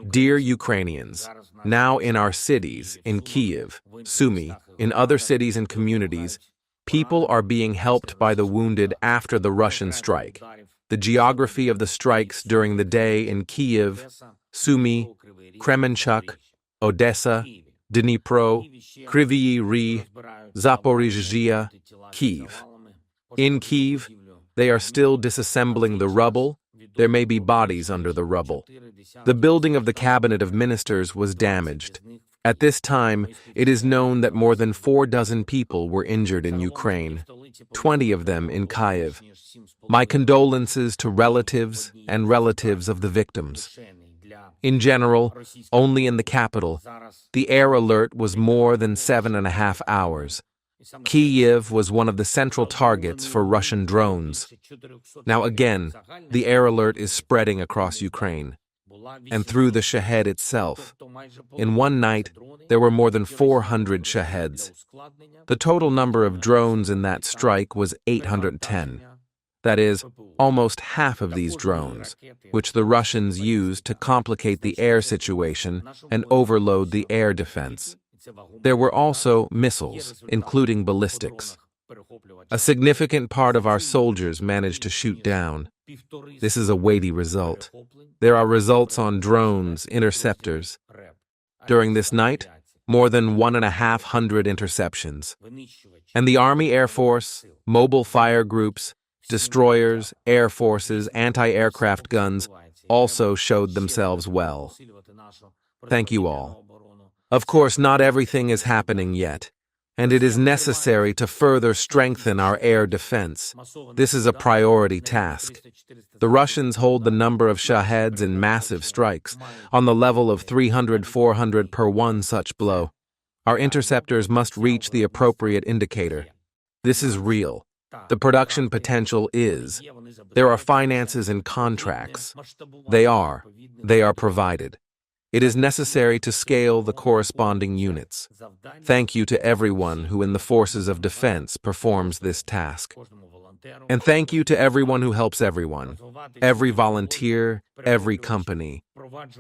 Dear Ukrainians, now in our cities, in Kyiv, Sumy, in other cities and communities, people are being helped by the wounded after the Russian strike. The geography of the strikes during the day in Kyiv, Sumy, Kremenchuk, Odessa, Dnipro, Kryvyi Rih, Zaporizhzhia, Kyiv. In Kyiv, they are still disassembling the rubble. There may be bodies under the rubble. The building of the cabinet of ministers was damaged. At this time, it is known that more than 24 people were injured in Ukraine, 20 of them in Kyiv. My condolences to relatives and relatives of the victims. In general, only in the capital, the air alert was more than 7.5 hours. Kyiv was one of the central targets for Russian drones. Now again, the air alert is spreading across Ukraine and through the Shahed itself. In one night, there were more than 400 Shaheds. The total number of drones in that strike was 810. That is, almost half of these drones, which the Russians used to complicate the air situation and overload the air defense. There were also missiles, including ballistics. A significant part of our soldiers managed to shoot down. This is a weighty result. There are results on drones, interceptors. During this night, more than 1,500 interceptions. And the Army Air Force, mobile fire groups, destroyers, air forces, anti-aircraft guns also showed themselves well. Thank you all. Of course, not everything is happening yet, and it is necessary to further strengthen our air defense. This is a priority task. The Russians hold the number of Shaheds in massive strikes, on the level of 300-400 per one such blow. Our interceptors must reach the appropriate indicator. This is real. The production potential is. There are finances and contracts. They are provided. It is necessary to scale the corresponding units. Thank you to everyone who in the forces of defense performs this task. And thank you to everyone who helps everyone, every volunteer, every company.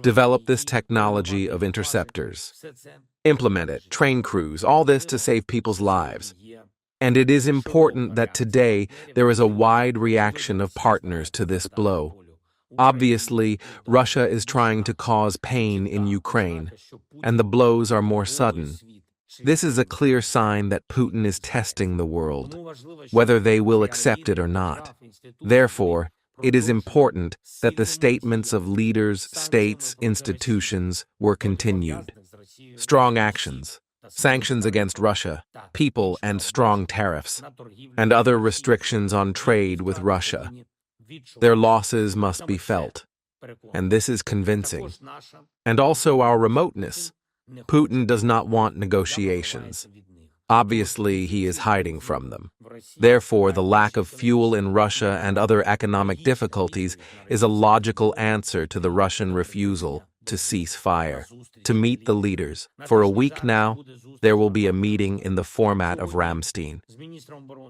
Develop this technology of interceptors. Implement it, train crews, all this to save people's lives. And it is important that today there is a wide reaction of partners to this blow. Obviously, Russia is trying to cause pain in Ukraine, and the blows are more sudden. This is a clear sign that Putin is testing the world, whether they will accept it or not. Therefore, it is important that the statements of leaders, states, institutions were continued. Strong actions, sanctions against Russia, people and strong tariffs, and other restrictions on trade with Russia. Their losses must be felt, and this is convincing. And also our remoteness. Putin does not want negotiations. Obviously, he is hiding from them. Therefore, the lack of fuel in Russia and other economic difficulties is a logical answer to the Russian refusal to cease fire, to meet the leaders. For a week now, there will be a meeting in the format of Ramstein.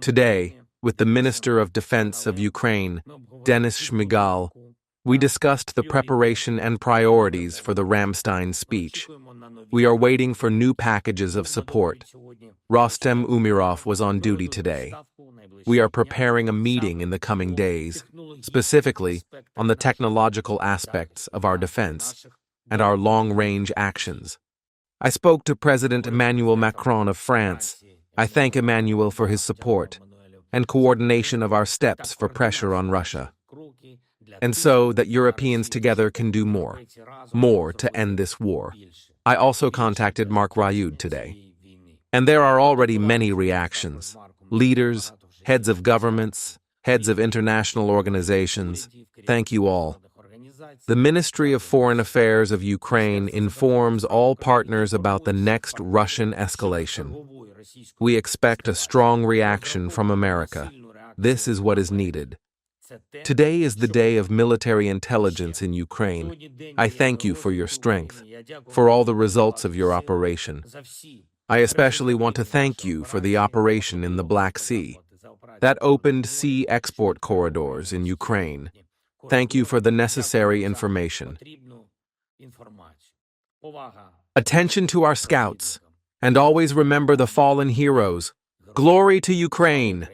Today, with the Minister of Defense of Ukraine, Denis Shmyhal, we discussed the preparation and priorities for the Ramstein speech. We are waiting for new packages of support. Rostem Umerov was on duty today. We are preparing a meeting in the coming days, specifically on the technological aspects of our defense and our long-range actions. I spoke to President Emmanuel Macron of France. I thank Emmanuel for his support and coordination of our steps for pressure on Russia. And so that Europeans together can do more to end this war. I also contacted Mark Ryud today. And there are already many reactions. Leaders, heads of governments, heads of international organizations. Thank you all. The Ministry of Foreign Affairs of Ukraine informs all partners about the next Russian escalation. We expect a strong reaction from America. This is what is needed. Today is the day of military intelligence in Ukraine. I thank you for your strength, for all the results of your operation. I especially want to thank you for the operation in the Black Sea, that opened sea export corridors in Ukraine. Thank you for the necessary information. Attention to our scouts, and always remember the fallen heroes. Glory to Ukraine!